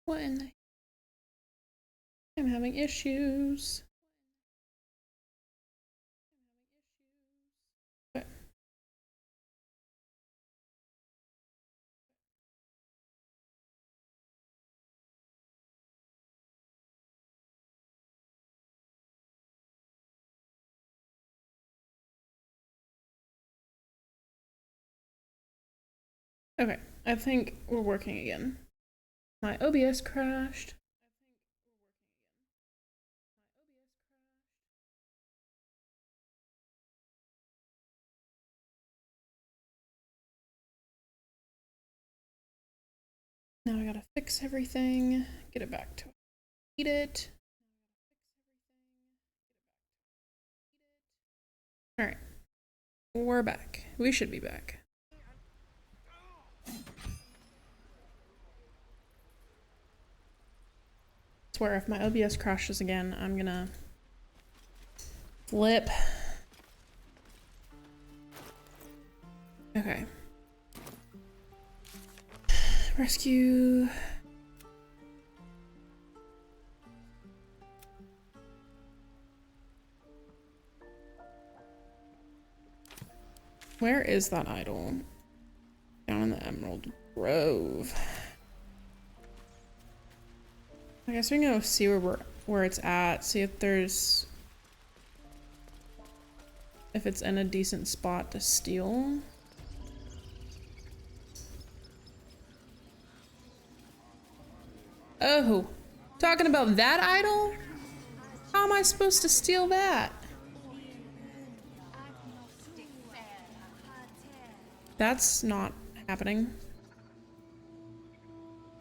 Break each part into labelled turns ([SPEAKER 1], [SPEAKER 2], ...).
[SPEAKER 1] What in the... I'm having issues. Okay, I think we're working again. My OBS crashed. Now I gotta fix everything, get it back to eat it. Alright, we're back. We should be back. I swear if my OBS crashes again, I'm gonna flip. Okay. Rescue. Where is that idol? Down in the Emerald Grove. I guess we can go see where it's at, see if it's in a decent spot to steal. Oh, talking about that idol? How am I supposed to steal that? That's not happening.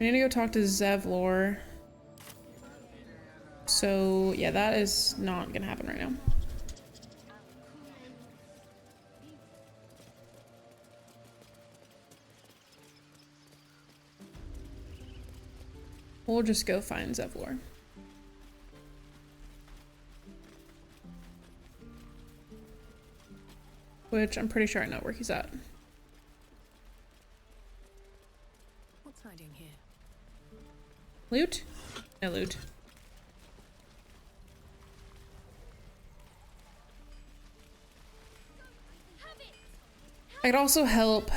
[SPEAKER 1] We need to go talk to Zevlor. So yeah, that is not gonna happen right now. We'll just go find Zevlor. Which I'm pretty sure I know where he's at.
[SPEAKER 2] What's hiding here?
[SPEAKER 1] Loot? No loot. I could also help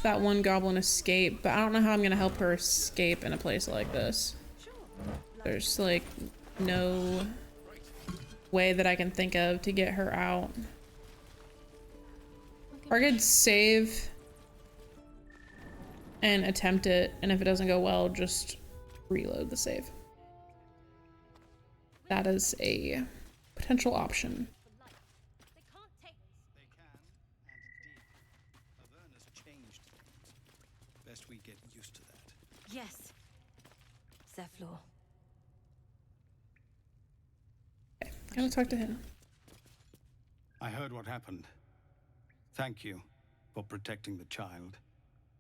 [SPEAKER 1] that one goblin escape, but I don't know how I'm gonna help her escape in a place like this. There's like no way that I can think of to get her out. Or I could save and attempt it, and if it doesn't go well, just reload the save. That is a potential option.
[SPEAKER 3] Best we get used to that.
[SPEAKER 2] Yes. Zevlor.
[SPEAKER 1] Okay, gotta talk to him.
[SPEAKER 3] I heard what happened. Thank you for protecting the child.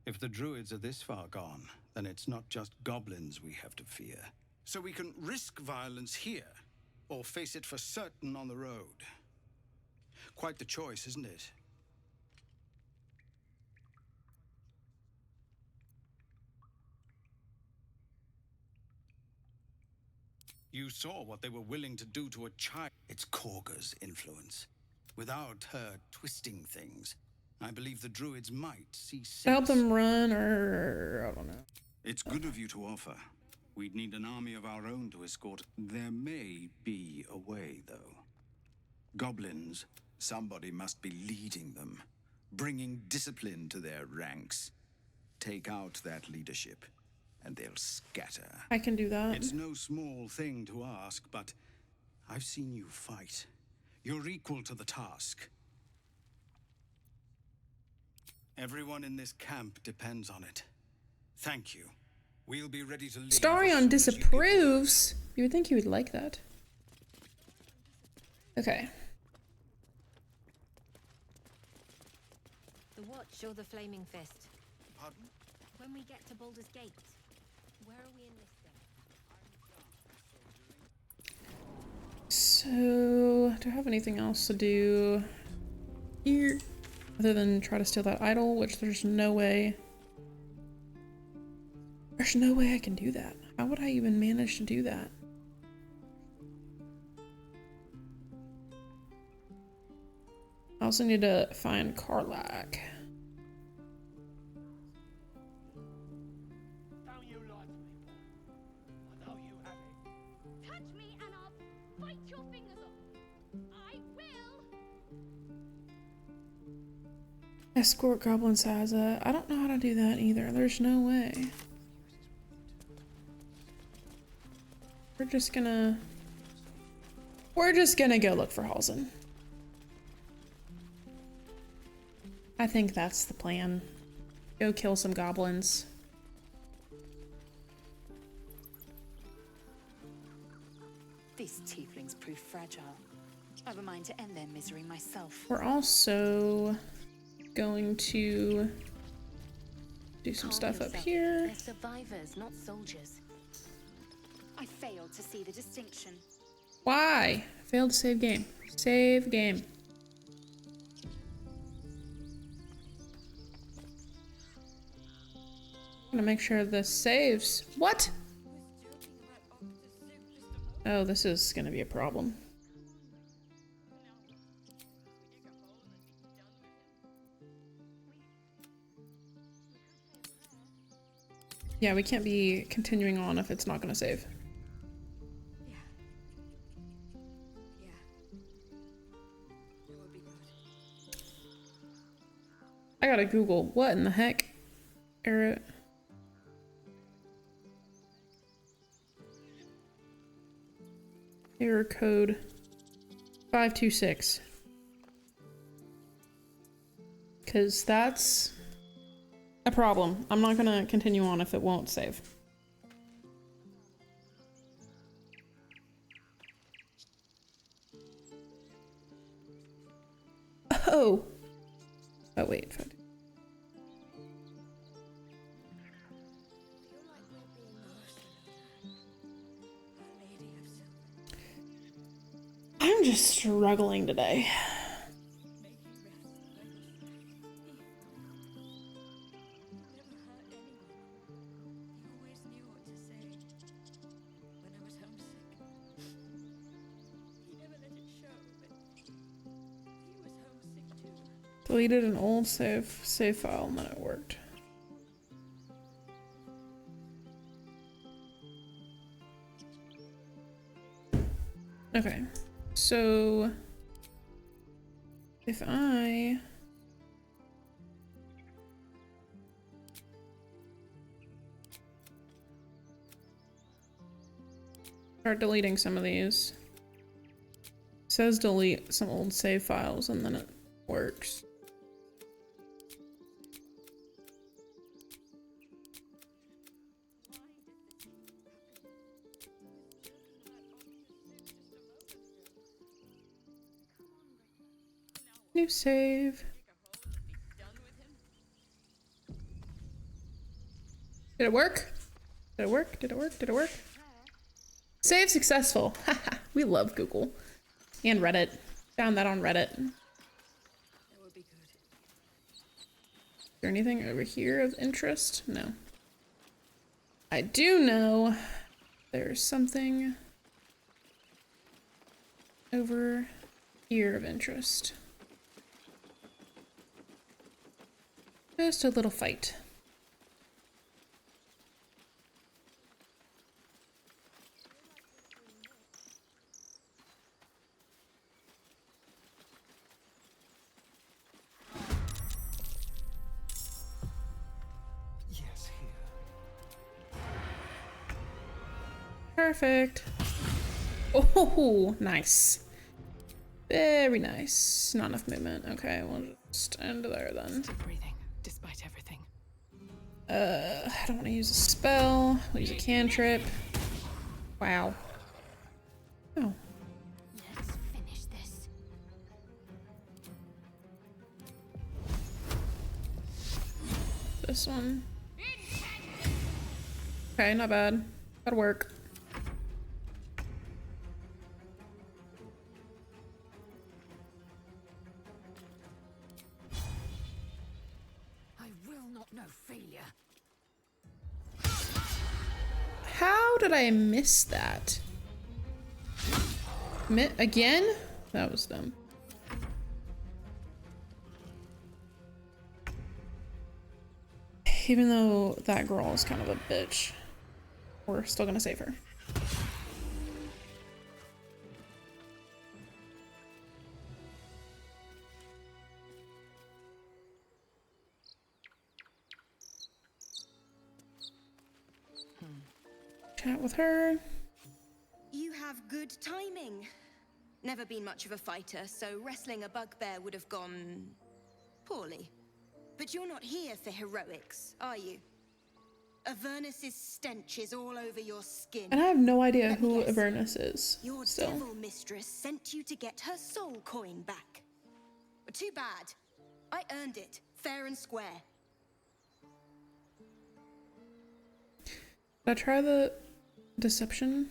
[SPEAKER 3] If the druids are this far gone, then it's not just goblins we have to fear. So we can risk violence here, or face it for certain on the road. Quite the choice, isn't it? You saw what they were willing to do to a child. It's Korga's influence. Without her twisting things, I believe the druids might see sense.
[SPEAKER 1] To help them run, or I don't know.
[SPEAKER 3] It's good of you to offer. We'd need an army of our own to escort. There may be a way, though. Goblins, somebody must be leading them, bringing discipline to their ranks. Take out that leadership, and they'll scatter.
[SPEAKER 1] I can do that.
[SPEAKER 3] It's no small thing to ask, but I've seen you fight. You're equal to the task. Everyone in this camp depends on it. Thank you. We'll be ready to leave.
[SPEAKER 1] Starion disapproves. You would think he would like that. Okay.
[SPEAKER 2] The Watch or the Flaming Fist?
[SPEAKER 3] Pardon?
[SPEAKER 2] When we get to Baldur's Gate, where are we enlisting?
[SPEAKER 1] So, do I have anything else to do here? Other than try to steal that idol, which there's no way There's no way I can do that. How would I even manage to do that? I also need to find Karlak.
[SPEAKER 2] Touch me and I'll bite your fingers off. I will.
[SPEAKER 1] Escort Goblin Saza. I don't know how to do that either. There's no way. We're just gonna go look for Halsin. I think that's the plan. Go kill some goblins.
[SPEAKER 4] These tieflings prove fragile. I have a mind to end their misery myself.
[SPEAKER 1] We're also going to do some
[SPEAKER 4] Calm
[SPEAKER 1] stuff up
[SPEAKER 4] yourself.
[SPEAKER 1] here.
[SPEAKER 4] They're survivors, not soldiers. I failed to see the distinction.
[SPEAKER 1] Why? Failed to save game. Save game. Gonna make sure this saves. What? Oh, this is gonna be a problem. Yeah, we can't be continuing on if it's not gonna save. I gotta Google what in the heck? Error. Error code 526. Cause that's a problem. I'm not gonna continue on if it won't save. Oh. Oh wait. I'm just struggling today. Deleted an old save file and then it worked. Okay, so if I start deleting some of these, it says delete some old save files and then it works. New save. Did it work? Did it work? Did it work? Did it work? Save successful. Haha, we love Google. And Reddit. Found that on Reddit. Is there anything over here of interest? No. I do know there's something over here of interest. Just a little fight.
[SPEAKER 3] Yes, here.
[SPEAKER 1] Perfect. Oh, nice. Very nice. Not enough movement. Okay, we'll just end there then.
[SPEAKER 4] Still breathing, despite everything.
[SPEAKER 1] I don't want to use a spell. We'll use a cantrip. Wow. Oh.
[SPEAKER 2] Let's finish this.
[SPEAKER 1] This one. Okay, not bad. That'll work.
[SPEAKER 4] I will not know failure.
[SPEAKER 1] How did I miss that? Again? That was dumb. Even though that girl is kind of a bitch, we're still gonna save her. Chat with her.
[SPEAKER 5] You have good timing. Never been much of a fighter, so wrestling a bugbear would have gone poorly. But you're not here for heroics, are you? Avernus's stench is all over your skin.
[SPEAKER 1] And I have no idea
[SPEAKER 5] Let me
[SPEAKER 1] who
[SPEAKER 5] guess.
[SPEAKER 1] Avernus is.
[SPEAKER 5] Your
[SPEAKER 1] Still.
[SPEAKER 5] devil mistress sent you to get her soul coin back. Too bad. I earned it, fair and square.
[SPEAKER 1] Did I try the deception?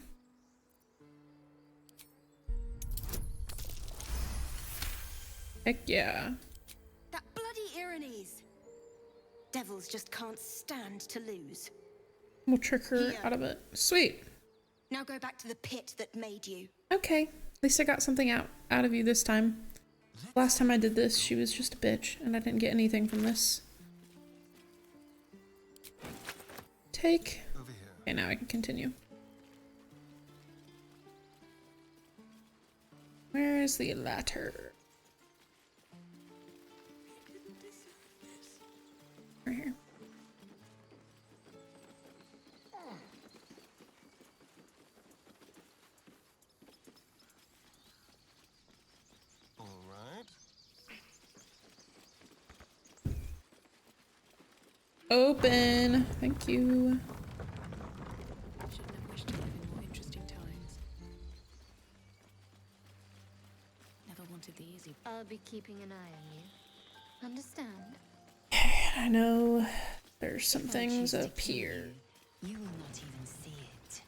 [SPEAKER 1] Heck yeah.
[SPEAKER 5] That bloody Irenes. Devils just can't stand to lose.
[SPEAKER 1] We'll trick her
[SPEAKER 5] Here.
[SPEAKER 1] out of it. Sweet.
[SPEAKER 5] Now go back to the pit that made you.
[SPEAKER 1] Okay. At least I got something out of you this time. Last time I did this, she was just a bitch, and I didn't get anything from this. Take.
[SPEAKER 6] Over here.
[SPEAKER 1] Okay, now I can continue. Where is the ladder? Right here.
[SPEAKER 6] All right.
[SPEAKER 1] Open. Thank you.
[SPEAKER 4] Shouldn't have wished to live in more interesting times. Never wanted the easy.
[SPEAKER 2] I'll be keeping an eye on you. Understand?
[SPEAKER 1] I know there's some
[SPEAKER 4] If I
[SPEAKER 1] things
[SPEAKER 4] choose to
[SPEAKER 1] up
[SPEAKER 4] kill
[SPEAKER 1] here.
[SPEAKER 4] You will not even see it.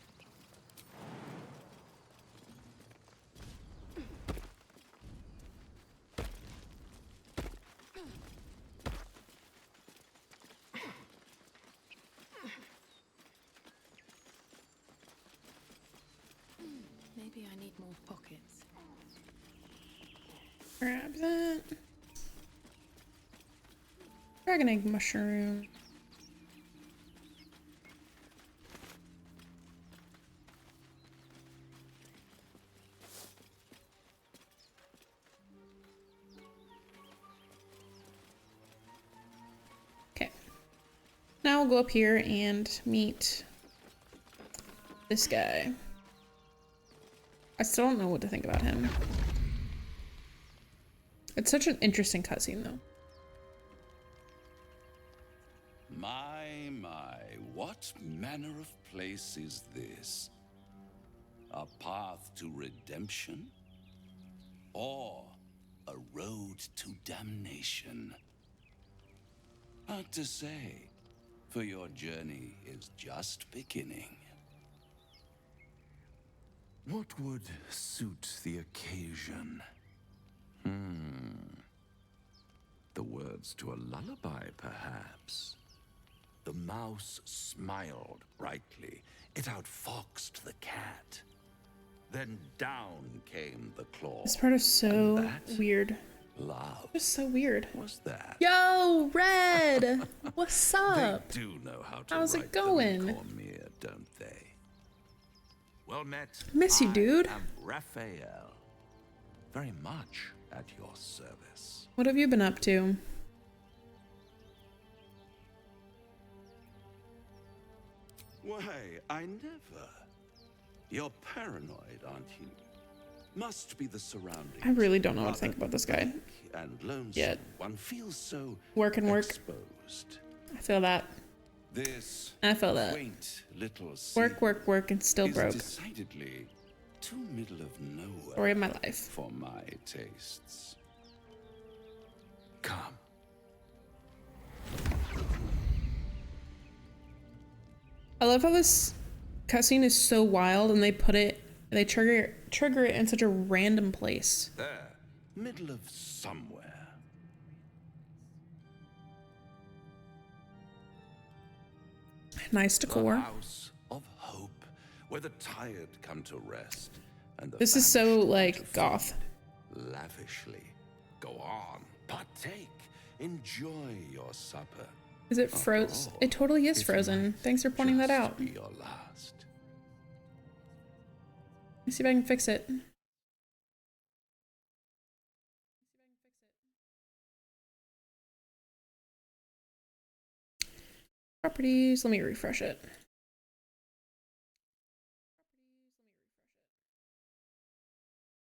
[SPEAKER 4] Maybe I need more pockets.
[SPEAKER 1] Grab that. Dragon egg mushroom. Okay. Now we'll go up here and meet this guy. I still don't know what to think about him. It's such an interesting cutscene, though.
[SPEAKER 7] My, what manner of place is this? A path to redemption? Or a road to damnation? Hard to say, for your journey is just beginning. What would suit the occasion? The words to a lullaby, perhaps. The mouse smiled brightly. It outfoxed the cat. Then down came the claw.
[SPEAKER 1] This part is so
[SPEAKER 7] And that
[SPEAKER 1] weird.
[SPEAKER 7] love
[SPEAKER 1] It's so weird.
[SPEAKER 7] was that.
[SPEAKER 1] Yo, Red! What's
[SPEAKER 7] They
[SPEAKER 1] up?
[SPEAKER 7] do know how to
[SPEAKER 1] How's it
[SPEAKER 7] write them
[SPEAKER 1] going?
[SPEAKER 7] in Cormier, don't they? Well met.
[SPEAKER 1] Miss you, dude.
[SPEAKER 7] I am Raphael. Very much at your service.
[SPEAKER 1] What have you been up to?
[SPEAKER 7] Why, I never. You're paranoid, aren't you? Must be the surroundings.
[SPEAKER 1] I really don't know what to
[SPEAKER 7] Rather
[SPEAKER 1] think about this guy.
[SPEAKER 7] bleak and lonesome.
[SPEAKER 1] Yet.
[SPEAKER 7] One feels so
[SPEAKER 1] Work and work.
[SPEAKER 7] exposed.
[SPEAKER 1] I feel that.
[SPEAKER 7] This
[SPEAKER 1] I feel that.
[SPEAKER 7] quaint little
[SPEAKER 1] Work, work, work, and still
[SPEAKER 7] is
[SPEAKER 1] broke.
[SPEAKER 7] decidedly too middle of nowhere
[SPEAKER 1] Story of my life.
[SPEAKER 7] for my tastes. Come.
[SPEAKER 1] I love how this cutscene is so wild and they trigger it in such a random place.
[SPEAKER 7] There. Middle of somewhere.
[SPEAKER 1] Nice
[SPEAKER 7] The
[SPEAKER 1] decor.
[SPEAKER 7] house of hope where the tired come to rest and the
[SPEAKER 1] This is so
[SPEAKER 7] famished
[SPEAKER 1] like
[SPEAKER 7] to feed.
[SPEAKER 1] goth.
[SPEAKER 7] Lavishly. Go on, partake. Enjoy your supper.
[SPEAKER 1] Is it
[SPEAKER 7] After
[SPEAKER 1] frozen?
[SPEAKER 7] all,
[SPEAKER 1] It totally is
[SPEAKER 7] it
[SPEAKER 1] frozen.
[SPEAKER 7] might
[SPEAKER 1] Thanks for pointing that
[SPEAKER 7] just
[SPEAKER 1] out.
[SPEAKER 7] be your last.
[SPEAKER 1] Let me see if I can fix it. Properties, let me refresh it.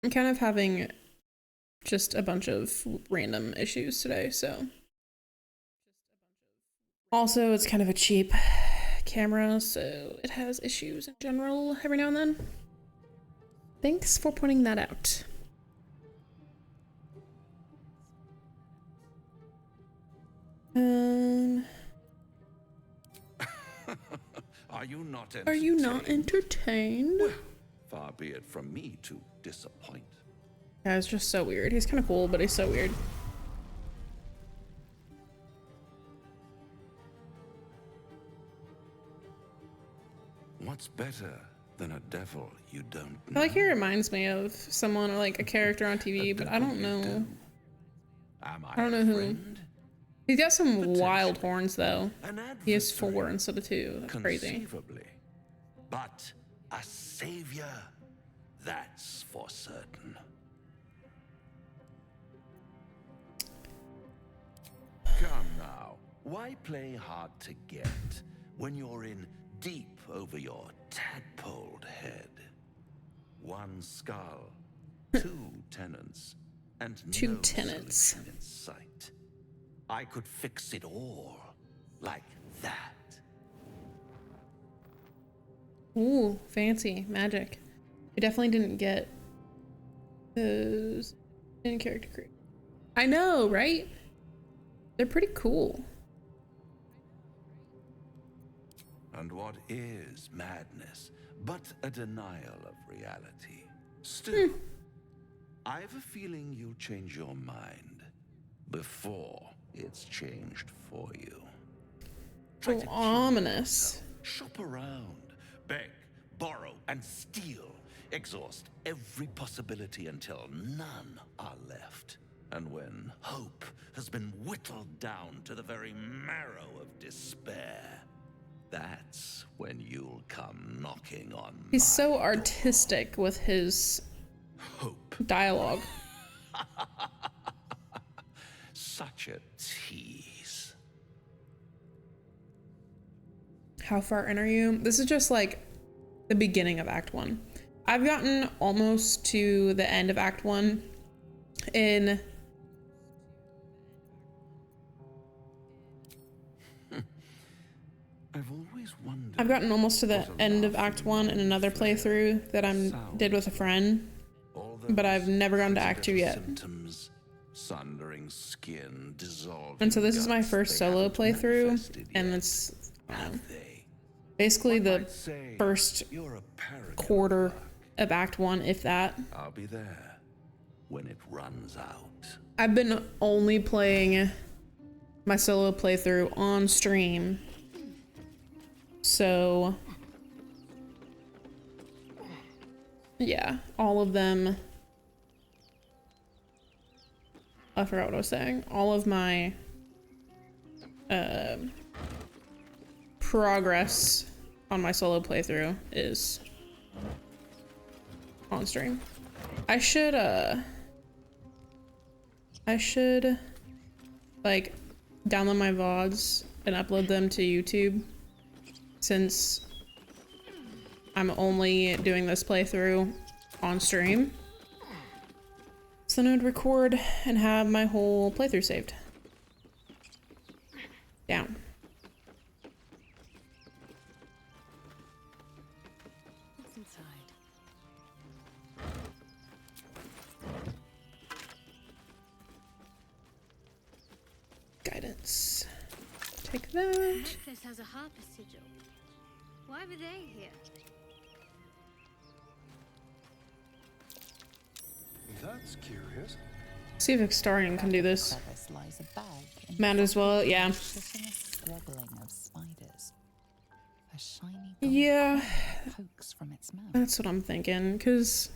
[SPEAKER 1] I'm kind of having just a bunch of random issues today, so. Also, it's kind of a cheap camera, so it has issues in general every now and then. Thanks for pointing that out.
[SPEAKER 7] Are you not entertained?
[SPEAKER 1] Are you not entertained?
[SPEAKER 7] Well, far be it from me to disappoint.
[SPEAKER 1] Yeah, it's just so weird. He's kind of cool, but he's so weird.
[SPEAKER 7] What's better than a devil you don't
[SPEAKER 1] I
[SPEAKER 7] know?
[SPEAKER 1] like he reminds me of someone, like a character on TV, but I don't know.
[SPEAKER 7] Am
[SPEAKER 1] I don't know
[SPEAKER 7] a
[SPEAKER 1] who.
[SPEAKER 7] friend?
[SPEAKER 1] He's got some wild
[SPEAKER 7] Potentially.
[SPEAKER 1] horns, though.
[SPEAKER 7] An
[SPEAKER 1] He has
[SPEAKER 7] adversary?
[SPEAKER 1] 4 instead of 2. That's crazy.
[SPEAKER 7] Conceivably. But a savior, that's for certain. Come now, why play hard to get when you're in deep over your tadpoled head? 1 skull, 2 tenants, and
[SPEAKER 1] 2
[SPEAKER 7] no
[SPEAKER 1] tenants.
[SPEAKER 7] solution in sight. I could fix it all like that.
[SPEAKER 1] Ooh, fancy magic. I definitely didn't get those in character crew. I know, right? They're pretty cool.
[SPEAKER 7] And what is madness but a denial of reality? Still, I have a feeling you'll change your mind before it's changed for you. Try
[SPEAKER 1] So
[SPEAKER 7] to kill
[SPEAKER 1] ominous.
[SPEAKER 7] yourself. Shop around, beg, borrow, and steal. Exhaust every possibility until none are left. And when hope has been whittled down to the very marrow of despair, that's when you'll come knocking on
[SPEAKER 1] He's
[SPEAKER 7] my
[SPEAKER 1] so artistic with his
[SPEAKER 7] hope.
[SPEAKER 1] dialogue.
[SPEAKER 7] Such a tease.
[SPEAKER 1] How far in are you? This is just like the beginning of Act 1. I've gotten almost to the end of Act 1 in...
[SPEAKER 7] I've always wondered.
[SPEAKER 1] I've gotten almost to the
[SPEAKER 7] what a
[SPEAKER 1] end of
[SPEAKER 7] laughing
[SPEAKER 1] Act 1 in another
[SPEAKER 7] flare
[SPEAKER 1] playthrough that did with a friend, but I've never gone to Act 2 yet.
[SPEAKER 7] Symptoms, sundering skin, dissolving
[SPEAKER 1] And so this is my
[SPEAKER 7] guts,
[SPEAKER 1] first
[SPEAKER 7] they
[SPEAKER 1] solo
[SPEAKER 7] haven't
[SPEAKER 1] playthrough,
[SPEAKER 7] manifested
[SPEAKER 1] and
[SPEAKER 7] yet,
[SPEAKER 1] it's
[SPEAKER 7] have they?
[SPEAKER 1] basically
[SPEAKER 7] One
[SPEAKER 1] the
[SPEAKER 7] might say
[SPEAKER 1] first
[SPEAKER 7] you're a paragon
[SPEAKER 1] quarter
[SPEAKER 7] of luck.
[SPEAKER 1] of Act 1, if that.
[SPEAKER 7] I'll be there when it runs out.
[SPEAKER 1] I've been only playing my solo playthrough on stream, so yeah, all of them. I forgot what I was saying. All of my progress on my solo playthrough is on stream. I should like download my VODs and upload them to YouTube, since I'm only doing this playthrough on stream. So then I would record and have my whole playthrough saved. Down.
[SPEAKER 4] What's inside?
[SPEAKER 1] Guidance. Take that.
[SPEAKER 2] The necklace has a harper sigil. Why were they here?
[SPEAKER 6] That's curious.
[SPEAKER 1] See if Extarian can do this.
[SPEAKER 8] Crevice lies a bag in
[SPEAKER 1] Might as well, yeah.
[SPEAKER 8] a struggling of spiders.
[SPEAKER 4] A shiny
[SPEAKER 1] Yeah,
[SPEAKER 4] pokes from its mouth.
[SPEAKER 1] that's what I'm thinking. Cause,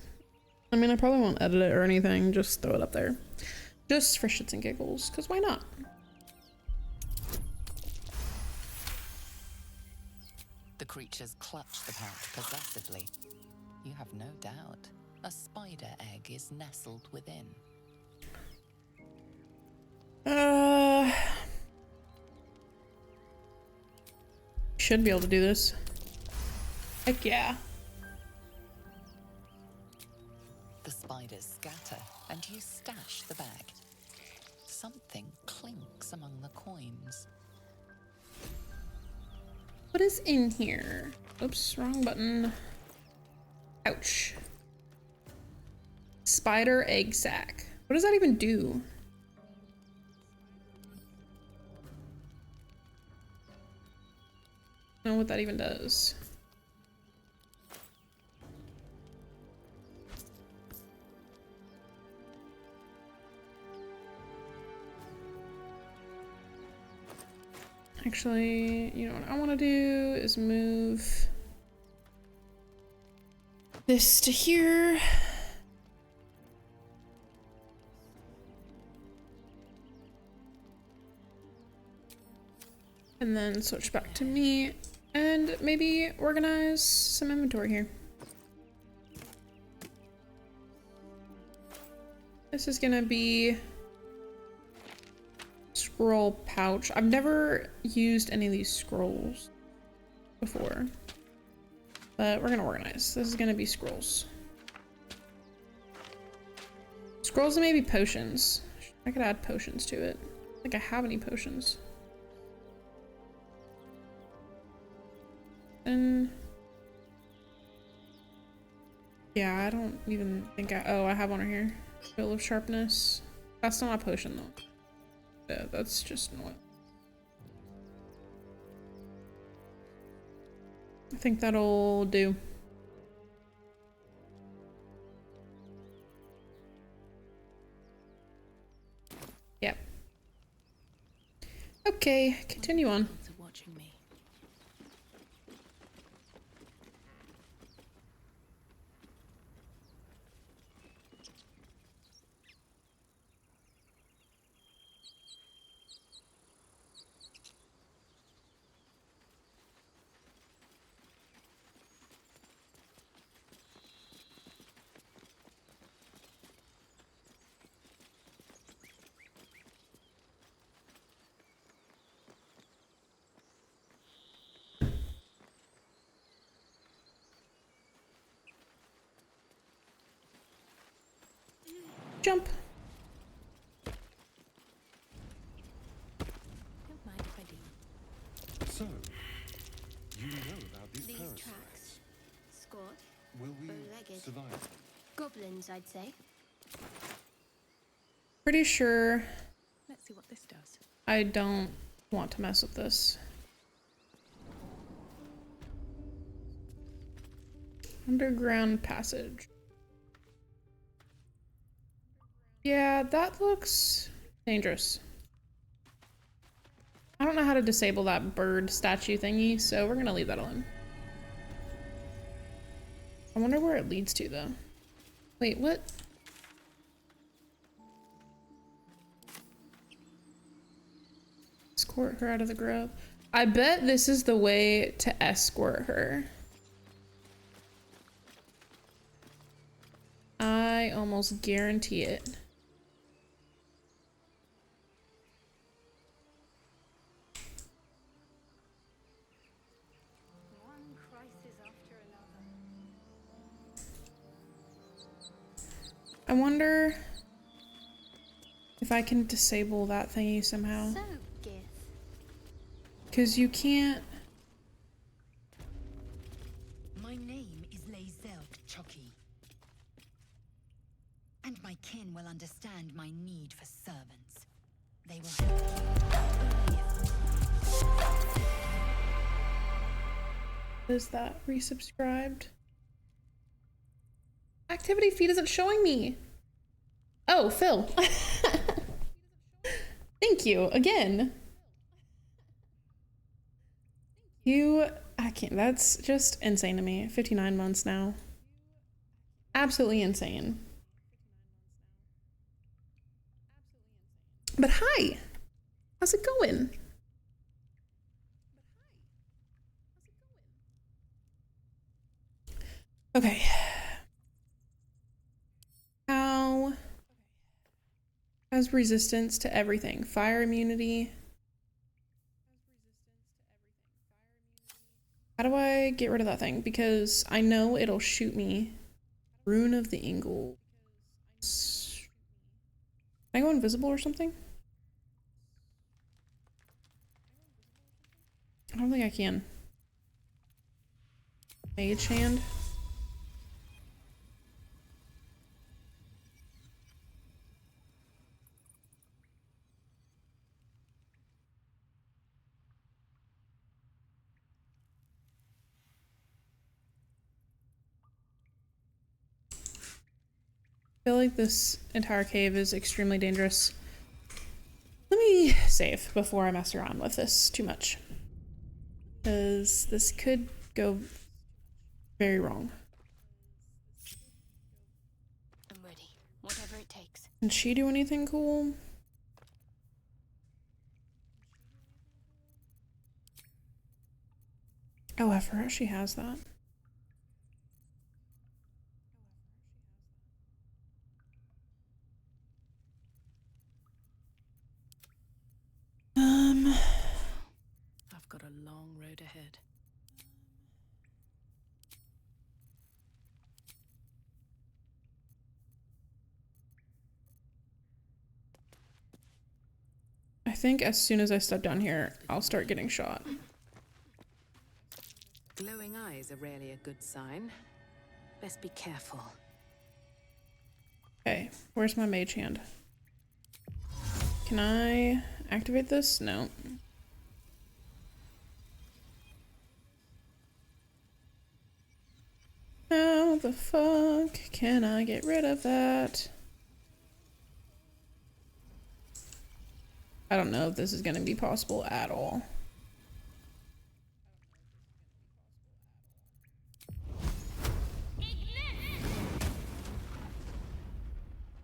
[SPEAKER 1] I mean, I probably won't edit it or anything. Just throw it up there, just for shits and giggles. Cause why not?
[SPEAKER 4] The creatures clutch the pouch possessively. You have no doubt. A spider egg is nestled within.
[SPEAKER 1] Should be able to do this. Heck yeah.
[SPEAKER 4] The spiders scatter, and you stash the bag. Something clinks among the coins.
[SPEAKER 1] What is in here? Oops, wrong button. Ouch. Spider egg sac. What does that even do? I don't know what that even does. Actually, you know what I want to do is move this to here. And then switch back to me and maybe organize some inventory here. This is gonna be scroll pouch. I've never used any of these scrolls before, but we're gonna organize. This is gonna be scrolls. Scrolls and maybe potions. I could add potions to it. I don't think I have any potions. And yeah, I don't even think I have one right here. Wheel of sharpness. That's not a potion though. Yeah, that's just an oil. I think that'll do. Yep. Okay, continue on.
[SPEAKER 4] Watching me.
[SPEAKER 1] Jump.
[SPEAKER 2] Don't mind if I do.
[SPEAKER 6] So, you know about these
[SPEAKER 2] These
[SPEAKER 6] parasites.
[SPEAKER 2] tracks. Squat.
[SPEAKER 6] Will we
[SPEAKER 2] Bow-legged.
[SPEAKER 6] survive?
[SPEAKER 2] Goblins, I'd say.
[SPEAKER 1] Pretty sure
[SPEAKER 4] Let's see what this does.
[SPEAKER 1] I don't want to mess with this. Underground passage. Yeah, that looks dangerous. I don't know how to disable that bird statue thingy, so we're gonna leave that alone. I wonder where it leads to though. Wait, what? Escort her out of the grove. I bet this is the way to escort her. I almost guarantee it.
[SPEAKER 2] One crisis after another.
[SPEAKER 1] I wonder if I can disable that thingy somehow.
[SPEAKER 2] So, Gith.
[SPEAKER 1] Because you can't.
[SPEAKER 8] My name is Lazelk Chucky. And my kin will understand my need for servants. They will help keep.
[SPEAKER 1] Is that resubscribed? Activity feed isn't showing me. Oh, Phil. Thank you again. You can't. That's just insane to me. 59 months now. Absolutely insane. But hi. How's it going? Okay. How has resistance to everything? Fire immunity. How do I get rid of that thing? Because I know it'll shoot me. Rune of the Ingle. Can I go invisible or something? I don't think I can. Mage hand. I feel like this entire cave is extremely dangerous. Let me save before I mess around with this too much. Because this could go very wrong.
[SPEAKER 2] I'm ready. Whatever it takes.
[SPEAKER 1] Can she do anything cool? Oh, I forgot she has that.
[SPEAKER 9] I've got a long road ahead.
[SPEAKER 1] I think as soon as I step down here, I'll start getting shot.
[SPEAKER 9] Glowing eyes are rarely a good sign. Best be careful.
[SPEAKER 1] Okay, where's my mage hand? Can I activate this? No. How the fuck can I get rid of that? I don't know if this is gonna be possible at all.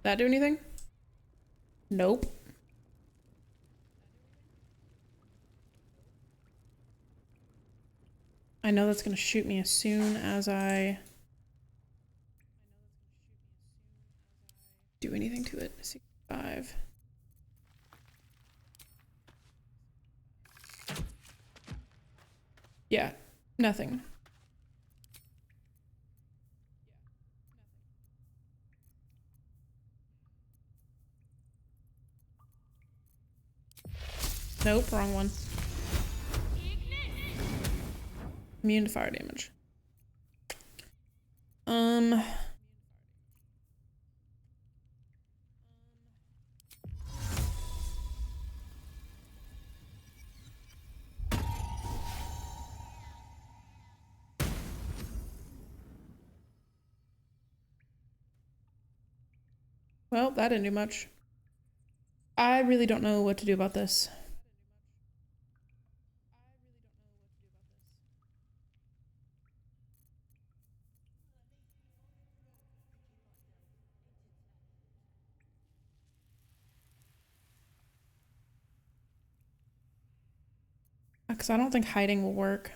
[SPEAKER 1] That do anything? Nope. I know that's gonna shoot me as soon as I do anything to it. 65. Yeah, nothing. Nope, wrong one. Immune to fire damage. Well, that didn't do much. I really don't know what to do about this. Because I don't think hiding will work.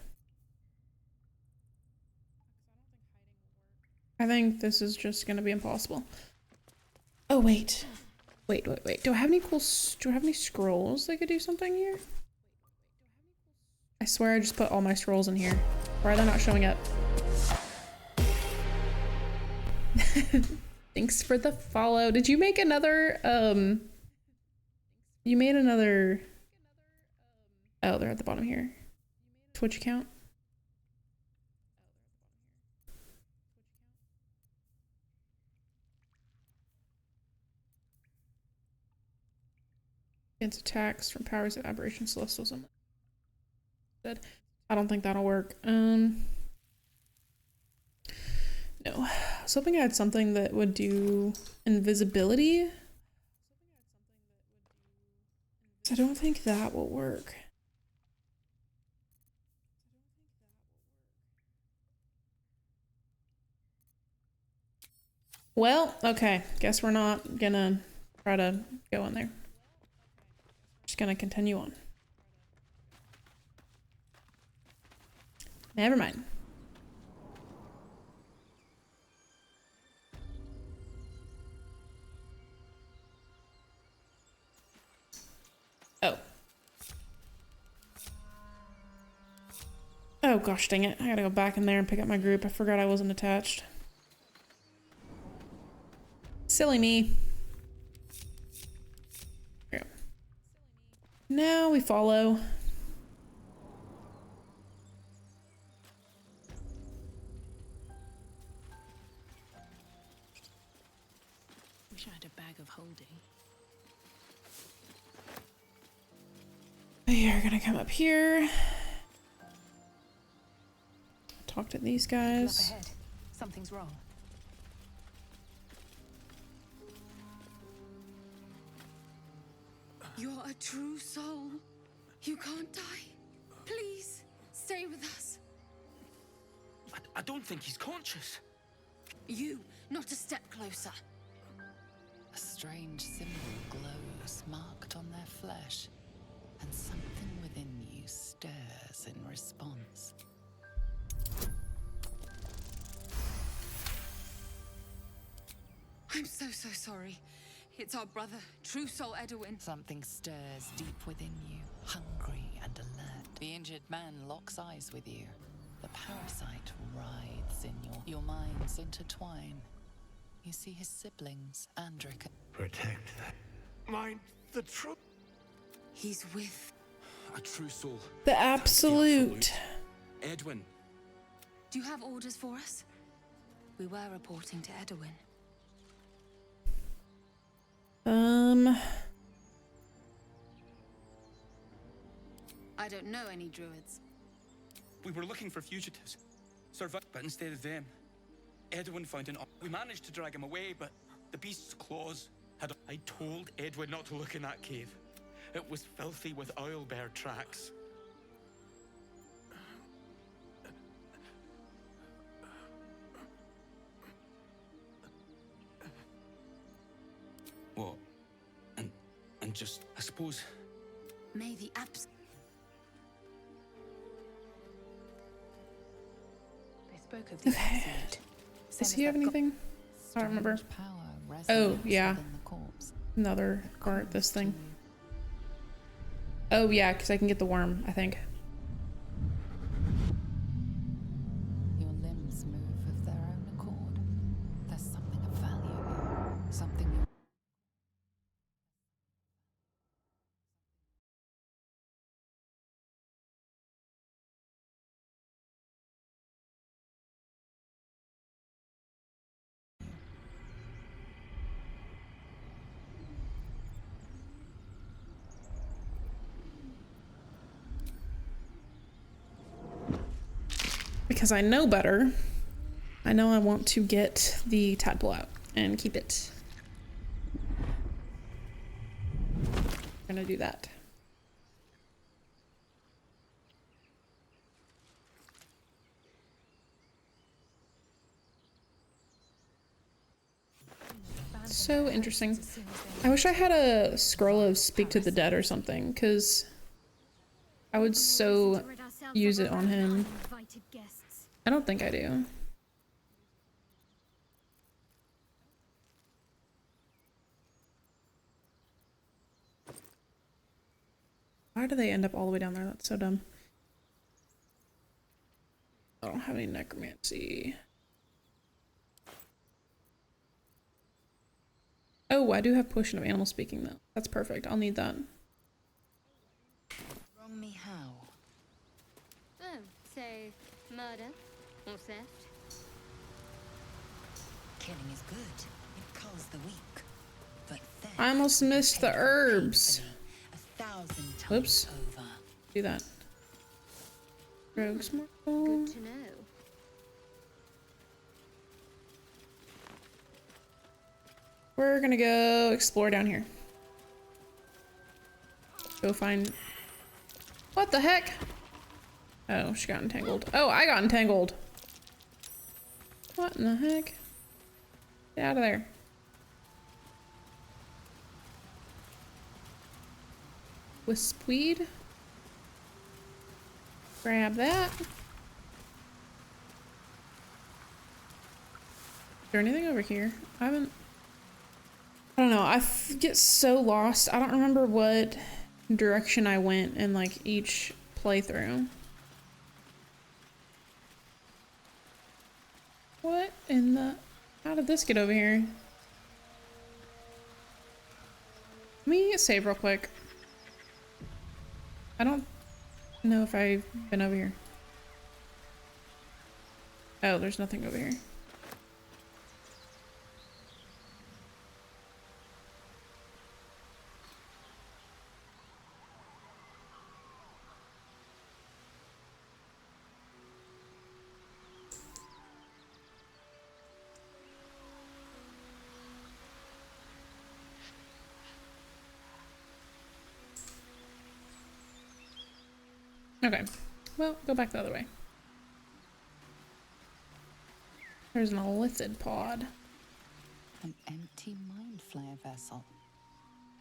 [SPEAKER 1] I think this is just gonna be impossible. Oh, wait. Wait. Do I have any do I have any scrolls that could do something here? I swear I just put all my scrolls in here. Why are they not showing up? Thanks for the follow. Did you make another, you made another, oh, they're at the bottom here. Twitch account? Against attacks from powers of aberration, celestials, and dead. I don't think that'll work. No. I was hoping I had something that would do invisibility. I don't think that will work. Well, okay. Guess we're not gonna try to go in there. Just gonna continue on. Never mind. Oh. Oh gosh dang it. I gotta go back in there and pick up my group. I forgot I wasn't attached. Silly me. There we go. Now we follow.
[SPEAKER 9] Wish I had a bag of holding.
[SPEAKER 1] We are gonna come up here. Talk to these
[SPEAKER 8] Up
[SPEAKER 1] guys.
[SPEAKER 8] ahead. Something's wrong.
[SPEAKER 2] You're a true soul. You can't die. Please, stay with us.
[SPEAKER 10] I don't think he's conscious.
[SPEAKER 2] You, not a step closer.
[SPEAKER 4] A strange symbol glows, marked on their flesh, and something within you stirs in response.
[SPEAKER 2] I'm so sorry. It's our brother, True Soul Edwin.
[SPEAKER 4] Something stirs deep within you, hungry and alert. The injured man locks eyes with you. The parasite writhes in your minds intertwine. You see his siblings, Andric.
[SPEAKER 7] Protect that. Mind the truth.
[SPEAKER 2] He's with...
[SPEAKER 10] A true soul.
[SPEAKER 1] The absolute.
[SPEAKER 10] Edwin.
[SPEAKER 2] Do you have orders for us? We were reporting to Edwin. I don't know any druids.
[SPEAKER 10] We were looking for fugitives. Survived, but instead of them, Edwin found an... We managed to drag him away, but the beast's claws had... I told Edwin not to look in that cave. It was filthy with owlbear tracks. What? And just, I suppose...
[SPEAKER 2] May the abs...
[SPEAKER 9] They spoke of the absolute.
[SPEAKER 1] Does he have anything? I don't remember.
[SPEAKER 4] Strange power
[SPEAKER 1] Oh,
[SPEAKER 4] resonates
[SPEAKER 1] yeah.
[SPEAKER 4] within the corpse.
[SPEAKER 1] Another part, this thing.
[SPEAKER 4] To you.
[SPEAKER 1] Oh yeah, because I can get the worm, I think.
[SPEAKER 4] Your limbs move of their own accord. There's something of value here. Something you...
[SPEAKER 1] Because I know better. I know I want to get the tadpole out and keep it. I'm gonna do that. So interesting. I wish I had a scroll of Speak to the Dead or something, because I would so use it on him. I don't think I do. Why do they end up all the way down there? That's so dumb. I don't have any necromancy. Oh, I do have potion of animal speaking though. That's perfect. I'll need that.
[SPEAKER 8] Wrong me how?
[SPEAKER 2] Oh, say murder or theft?
[SPEAKER 8] Killing is good. It culls the weak. But theft
[SPEAKER 1] I almost missed the herbs.
[SPEAKER 8] painfully, 1,000 times
[SPEAKER 1] Whoops.
[SPEAKER 8] over.
[SPEAKER 1] Do that. Rogue's Marble.
[SPEAKER 2] Good to know.
[SPEAKER 1] We're gonna go explore down here. Go find... What the heck? Oh, she got entangled. Oh, I got entangled. What in the heck? Get out of there. Wispweed. Grab that. Is there anything over here? I don't know. I get so lost. I don't remember what direction I went in like each playthrough. What in the... How did this get over here? Let me save real quick. I don't know if I've been over here. Oh, there's nothing over here. Okay, well, go back the other way. There's an illithid pod.
[SPEAKER 4] An empty mind flayer vessel.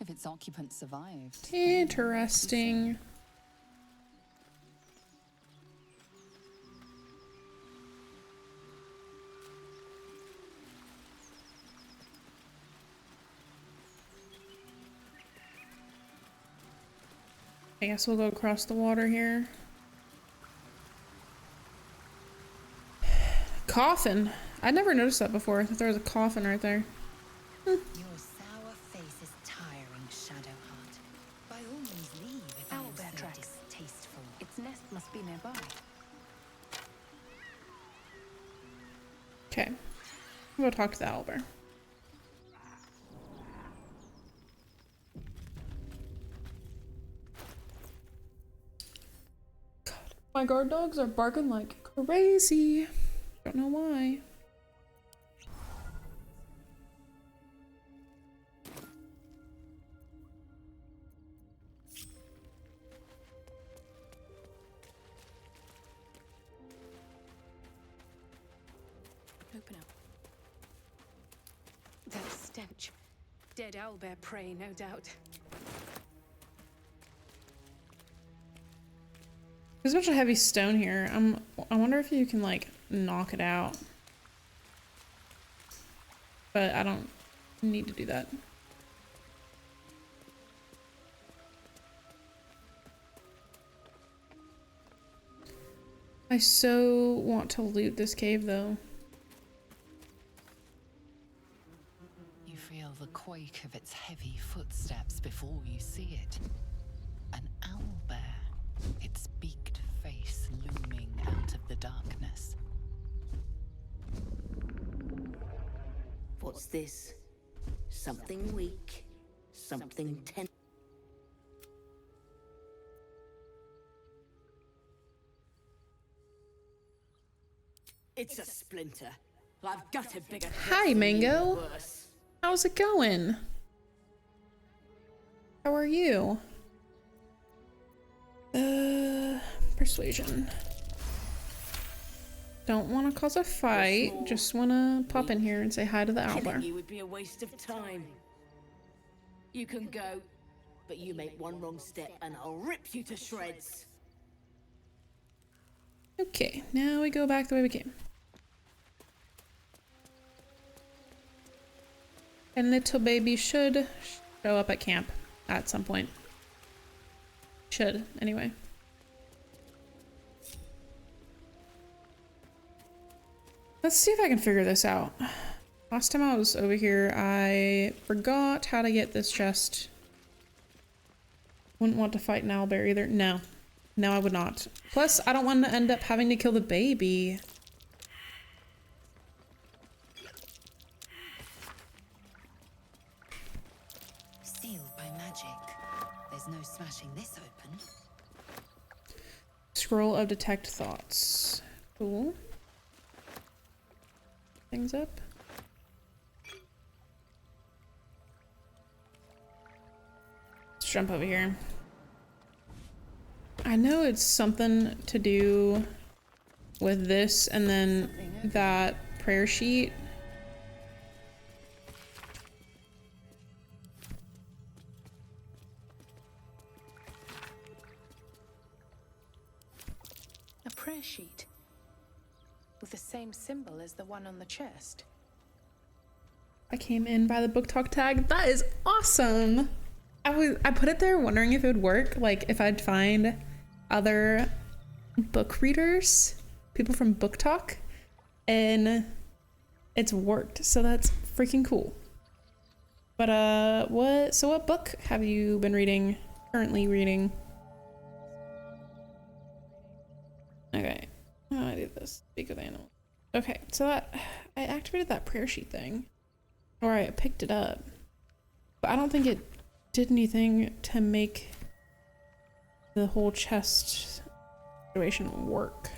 [SPEAKER 4] If its occupant survived.
[SPEAKER 1] Interesting. I guess we'll go across the water here. Coffin. I never noticed that before. I thought there was a coffin right there.
[SPEAKER 8] Your sour face is tiring, Shadowheart. By all means leave if I am
[SPEAKER 9] Owlbear
[SPEAKER 8] so
[SPEAKER 9] tracks.
[SPEAKER 8] distasteful.
[SPEAKER 9] Its nest must be nearby.
[SPEAKER 1] Okay. We'll go talk to the owlbear. God, my guard dogs are barking like crazy. Don't know why.
[SPEAKER 9] Open up. That stench. Dead owlbear prey, no doubt.
[SPEAKER 1] There's a bunch of heavy stone here. I wonder if you can like knock it out. But I don't need to do that. I so want to loot this cave though.
[SPEAKER 4] You feel the quake of its heavy footsteps before you see it. An owlbear, its beaked face looming out of the darkness.
[SPEAKER 11] What's this? Something weak, something ten. It's a splinter. I've got a bigger.
[SPEAKER 1] Hi, Mango. How's it going? How are you? Persuasion. Don't want to cause a fight. Just want to pop in here and say hi to the
[SPEAKER 11] Killing
[SPEAKER 1] owlbear.
[SPEAKER 11] you would be a waste of time. You can go, but you make one wrong step and I'll rip you to shreds.
[SPEAKER 1] Okay, now we go back the way we came. And little baby should show up at camp at some point. Should, anyway. Let's see if I can figure this out. Last time I was over here, I forgot how to get this chest. Wouldn't want to fight an owlbear either. No. No, I would not. Plus, I don't want to end up having to kill the baby.
[SPEAKER 8] Sealed by magic. There's no smashing this open.
[SPEAKER 1] Scroll of detect thoughts. Cool. Things up. Let's jump over here. I know it's something to do with this and then that prayer sheet.
[SPEAKER 9] with the same symbol as the one on the chest.
[SPEAKER 1] I came in by the book talk tag. That is awesome. I put it there wondering if it would work, like if I'd find other book readers, people from book talk, and it's worked. So that's freaking cool. But what book have you been reading, currently reading? Okay, how do I do this? Speak with animals. Okay, so I activated that prayer sheet thing, or I picked it up, but I don't think it did anything to make the whole chest situation work.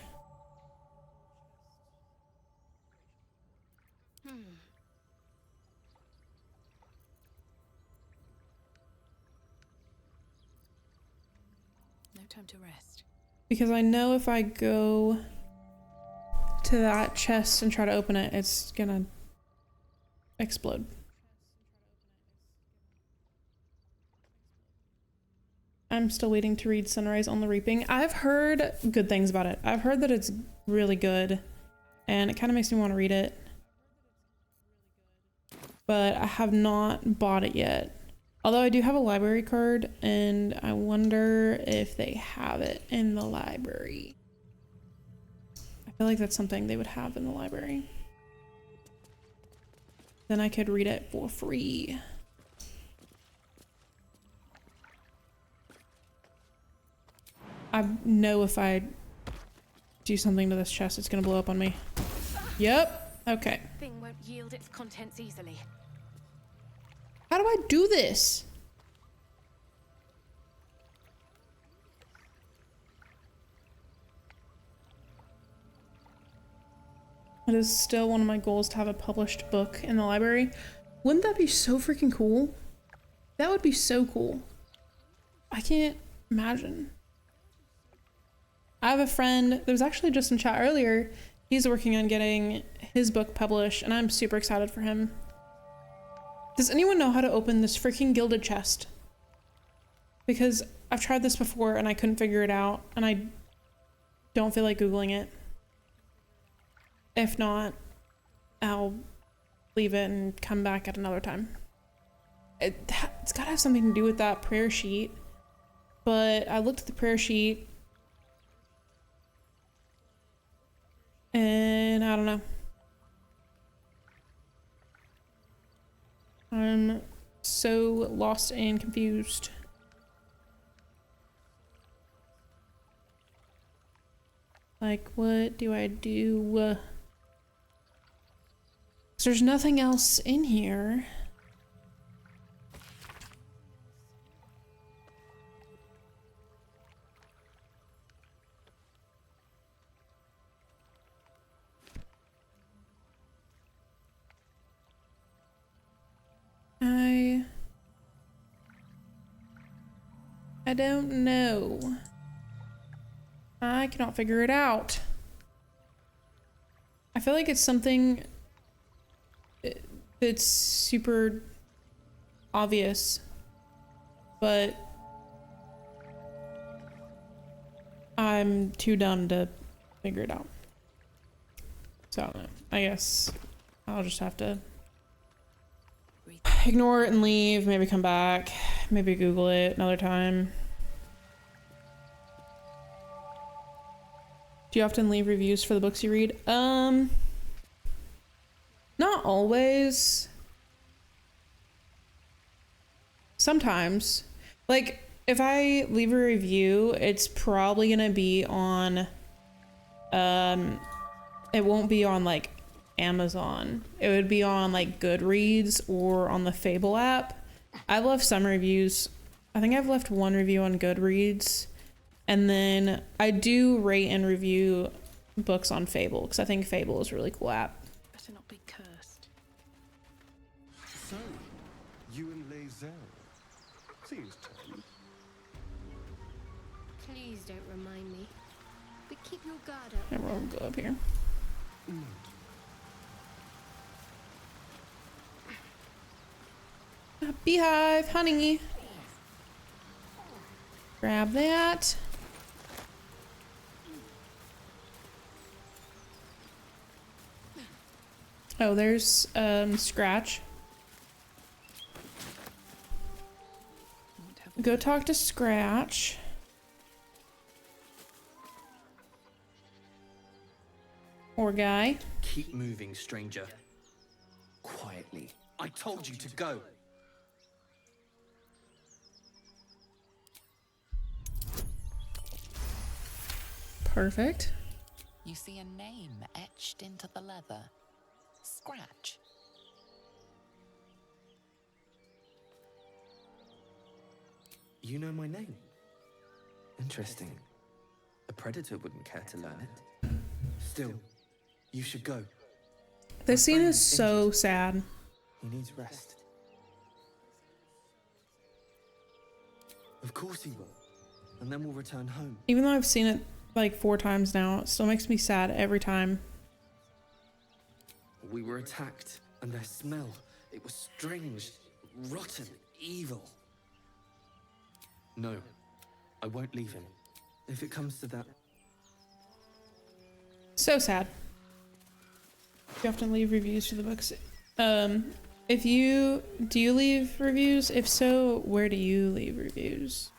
[SPEAKER 9] No time to rest.
[SPEAKER 1] Because I know if I go to that chest and try to open it, it's gonna explode. I'm still waiting to read Sunrise on the Reaping. I've heard good things about it. I've heard that it's really good, and it kind of makes me want to read it. But I have not bought it yet. Although I do have a library card, and I wonder if they have it in the library. I feel like that's something they would have in the library. Then I could read it for free. I know if I do something to this chest, it's gonna blow up on me. Yep. Okay.
[SPEAKER 9] Thing won't yield its contents easily.
[SPEAKER 1] How do I do this? It is still one of my goals to have a published book in the library. Wouldn't that be so freaking cool? That would be so cool. I can't imagine. I have a friend that was actually just in chat earlier. He's working on getting his book published, and I'm super excited for him. Does anyone know how to open this freaking gilded chest? Because I've tried this before and I couldn't figure it out, and I don't feel like Googling it. If not, I'll leave it and come back at another time. It's gotta have something to do with that prayer sheet, but I looked at the prayer sheet and I don't know. I'm so lost and confused. Like, what do I do? 'Cause there's nothing else in here. I don't know. I cannot figure it out. I feel like it's something that's super obvious, but I'm too dumb to figure it out. So I don't know. I guess I'll just have to ignore it and leave, maybe come back, maybe Google it another time. Do you often leave reviews for the books you read? Not always. Sometimes. Like, if I leave a review, it's probably gonna be on, it won't be on like Amazon. It would be on like Goodreads or on the Fable app. I've left some reviews. I think I've left one review on Goodreads. And then I do rate and review books on Fable because I think Fable is a really cool app.
[SPEAKER 9] Better not be cursed.
[SPEAKER 6] So, you and Lae'zel. Seems tame.
[SPEAKER 2] Please don't remind me. But keep your guard up.
[SPEAKER 1] Everyone will go up here. Beehive, honey. Grab that. Oh, there's Scratch. Go talk to Scratch. Or guy.
[SPEAKER 12] Keep moving, stranger. Quietly. I told you to go.
[SPEAKER 1] Perfect.
[SPEAKER 4] You see a name etched into the leather. Scratch.
[SPEAKER 12] You know my name? Interesting. A predator wouldn't care to learn it. Still, you should go.
[SPEAKER 1] This scene is so sad.
[SPEAKER 12] He needs rest. Of course he will. And then we'll return home.
[SPEAKER 1] Even though I've seen it like 4 times now, it still makes me sad every time.
[SPEAKER 12] We were attacked, and their smell, it was strange, rotten, evil. No, I won't leave him. If it comes to that...
[SPEAKER 1] So sad. You often leave reviews for the books. Do you leave reviews? If so, where do you leave reviews?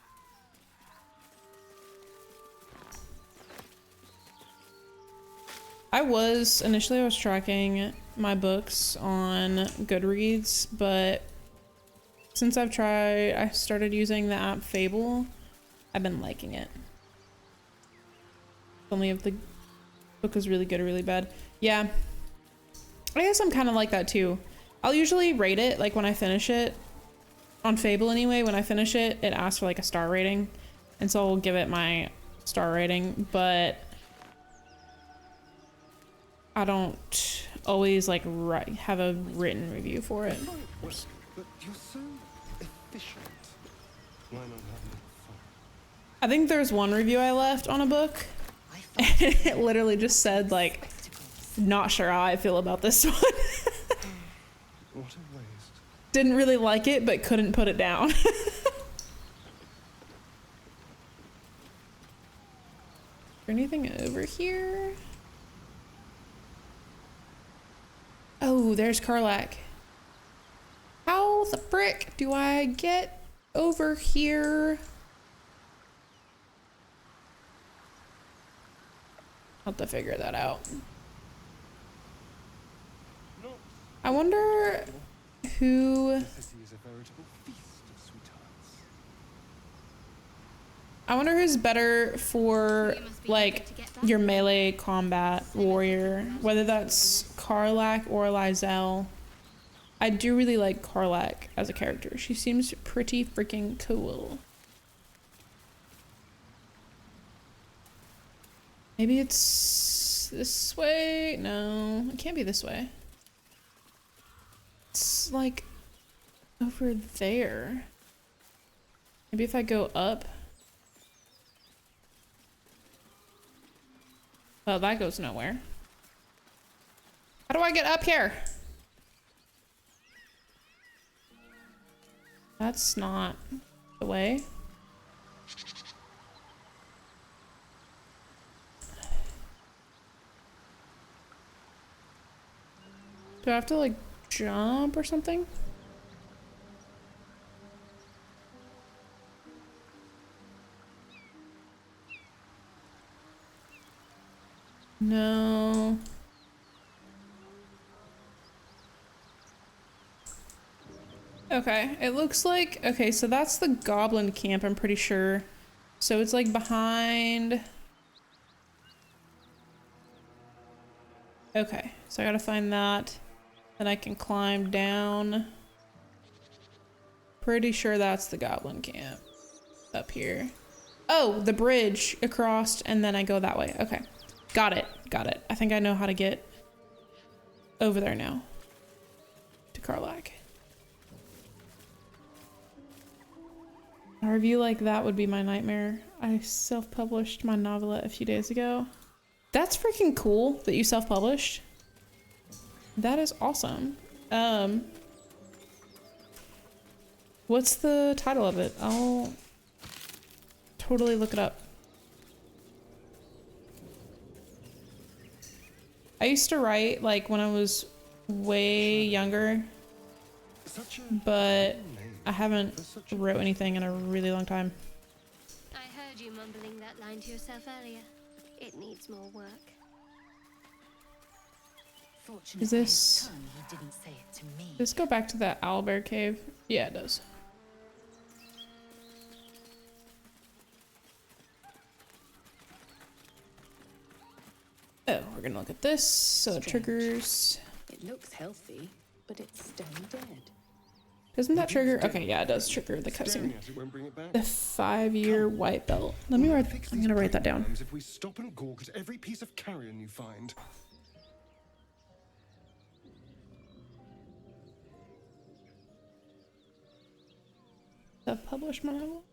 [SPEAKER 1] I was tracking my books on Goodreads, but since I started using the app Fable, I've been liking it. Only if the book is really good or really bad. Yeah. I guess I'm kind of like that too. I'll usually rate it, like when I finish it. On Fable anyway, when I finish it, it asks for like a star rating. And so I'll give it my star rating, but I don't always like have a written review for it.
[SPEAKER 6] But you're so efficient. Why not have more fun?
[SPEAKER 1] I think there's one review I left on a book. And it literally just said like, not sure how I feel about this one.
[SPEAKER 6] What a waste.
[SPEAKER 1] Didn't really like it, but couldn't put it down. Is there anything over here? Oh, there's Karlach. How the frick do I get over here? I'll have to figure that out. I wonder who... I wonder who's better for like your melee combat warrior, whether that's Karlach or Lizelle. I do really like Karlach as a character. She seems pretty freaking cool. Maybe it's this way? No, it can't be this way. It's like over there. Maybe if I go up. Well, that goes nowhere. How do I get up here? That's not the way. Do I have to like jump or something? No. Okay, it looks like, okay, so that's the goblin camp, I'm pretty sure. So it's like behind. Okay, so I gotta find that. Then I can climb down. Pretty sure that's the goblin camp up here. Oh, the bridge across, and then I go that way. Okay, got it, got it. I think I know how to get over there now to Karlach. A review like that would be my nightmare. I self-published my novelette a few days ago. That's freaking cool that you self-published. That is awesome. What's the title of it? I'll totally look it up. I used to write, like when I was way younger,
[SPEAKER 6] Such a
[SPEAKER 1] but
[SPEAKER 6] cool name
[SPEAKER 1] I haven't
[SPEAKER 6] for such a
[SPEAKER 1] wrote anything in a really long time.
[SPEAKER 2] I heard you mumbling that line to yourself earlier. It needs more work.
[SPEAKER 8] Fortunately,
[SPEAKER 1] Is this...
[SPEAKER 8] his tongue, he didn't say it to me.
[SPEAKER 1] Does this go back to that owlbear cave? Yeah, it does. Oh, we're gonna look at this. So the
[SPEAKER 9] Strange.
[SPEAKER 1] triggers.
[SPEAKER 9] It looks healthy, but it's stone dead.
[SPEAKER 1] Doesn't that trigger? Okay, yeah, it does trigger the
[SPEAKER 6] Staring
[SPEAKER 1] cutscene.
[SPEAKER 6] at it won't bring it back.
[SPEAKER 1] The 5-year white belt. Let me
[SPEAKER 6] We'll
[SPEAKER 1] write.
[SPEAKER 6] fix
[SPEAKER 1] I'm
[SPEAKER 6] these
[SPEAKER 1] gonna write that down.
[SPEAKER 6] problems if we stop and gawk at every piece of carrion you find.
[SPEAKER 1] Self-published novel.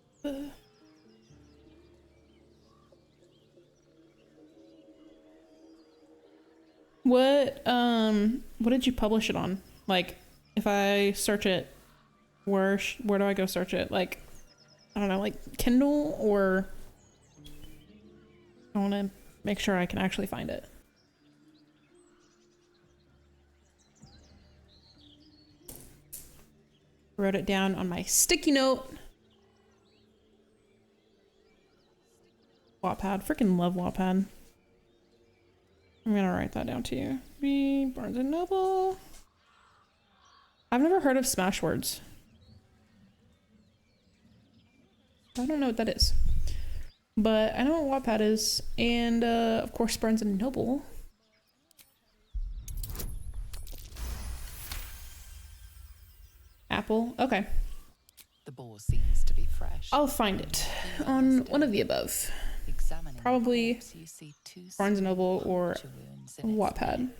[SPEAKER 1] What did you publish it on? Like, if I search it, where do I go search it? Like, I don't know, like Kindle, or I want to make sure I can actually find it. Wrote it down on my sticky note. Wattpad. Freaking love Wattpad. I'm gonna write that down to you. B. Barnes and Noble. I've never heard of Smashwords. I don't know what that is. But I know what Wattpad is. And of course Barnes and Noble. Apple. Okay.
[SPEAKER 4] The boar seems to be fresh.
[SPEAKER 1] I'll find it on one of the above.
[SPEAKER 4] Examining
[SPEAKER 1] Probably
[SPEAKER 4] the corpse, you see two
[SPEAKER 1] Barnes and Noble
[SPEAKER 4] small
[SPEAKER 1] or
[SPEAKER 4] puncture wounds in its
[SPEAKER 1] Wattpad.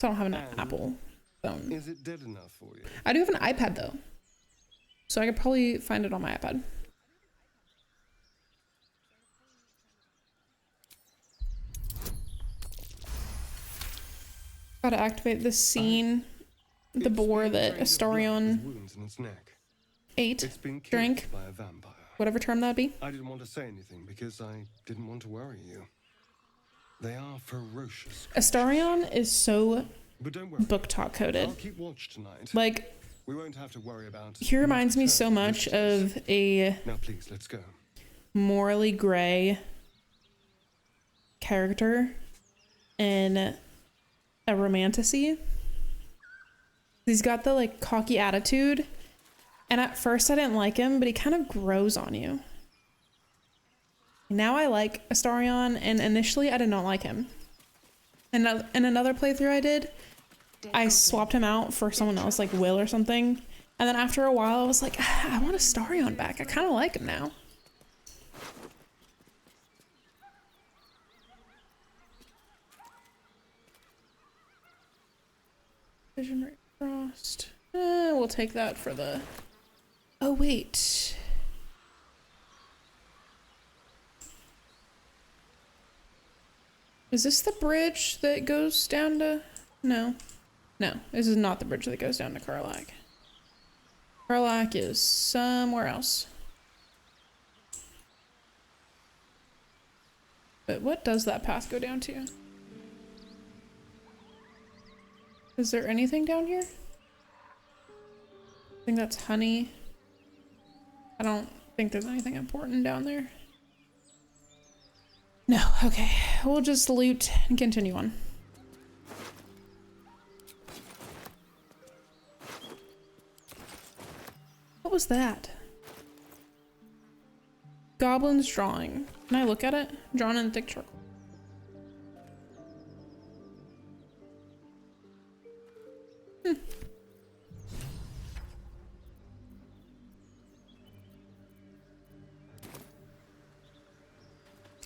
[SPEAKER 1] So I don't have an
[SPEAKER 6] And
[SPEAKER 1] Apple phone.
[SPEAKER 6] Is it dead enough for you?
[SPEAKER 1] I do have an iPad though. So I could probably find it on my iPad. Gotta activate this scene. The
[SPEAKER 6] It's
[SPEAKER 1] boar
[SPEAKER 6] been
[SPEAKER 1] that
[SPEAKER 6] drained of blood
[SPEAKER 1] Astarion
[SPEAKER 6] with wounds in its neck.
[SPEAKER 1] ate,
[SPEAKER 6] It's been killed
[SPEAKER 1] drank,
[SPEAKER 6] by a vampire.
[SPEAKER 1] whatever term that'd be.
[SPEAKER 6] I didn't want to say anything because I didn't want to worry you. They are ferocious.
[SPEAKER 1] Astarion is so
[SPEAKER 6] But don't worry.
[SPEAKER 1] book talk coded.
[SPEAKER 6] I'll keep watch tonight.
[SPEAKER 1] Like,
[SPEAKER 6] We won't have to worry about.
[SPEAKER 1] he reminds me so much
[SPEAKER 6] visitors.
[SPEAKER 1] of a
[SPEAKER 6] Now, please, let's go.
[SPEAKER 1] morally gray character in a romantasy. He's got the like cocky attitude, and at first I didn't like him, but he kind of grows on you. Now I like Astarion, and initially I did not like him. And in another playthrough I did, I swapped him out for someone else, like Will or something. And then after a while I was like, I want Astarion back. I kind of like him now. Vision Ray Frost. We'll take that for the... Oh, wait. Is this the bridge that goes down to... No. No, this is not the bridge that goes down to Karlak. Karlak is somewhere else. But what does that path go down to? Is there anything down here? I think that's honey. I don't think there's anything important down there. No, okay. We'll just loot and continue on. What was that? Goblin's drawing. Can I look at it? Drawn in thick charcoal.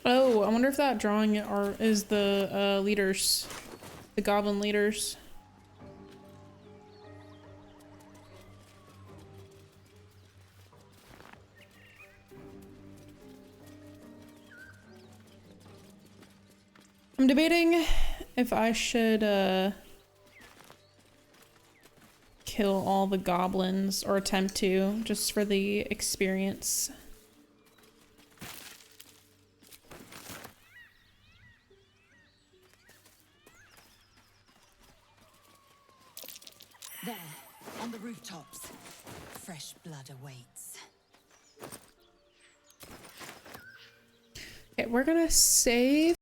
[SPEAKER 1] Oh, I wonder if that drawing is the leaders, the goblin leaders. I'm debating if I should kill all the goblins, or attempt to, just for the experience.
[SPEAKER 8] There, on the rooftops. Fresh blood awaits.
[SPEAKER 1] Okay, we're gonna save.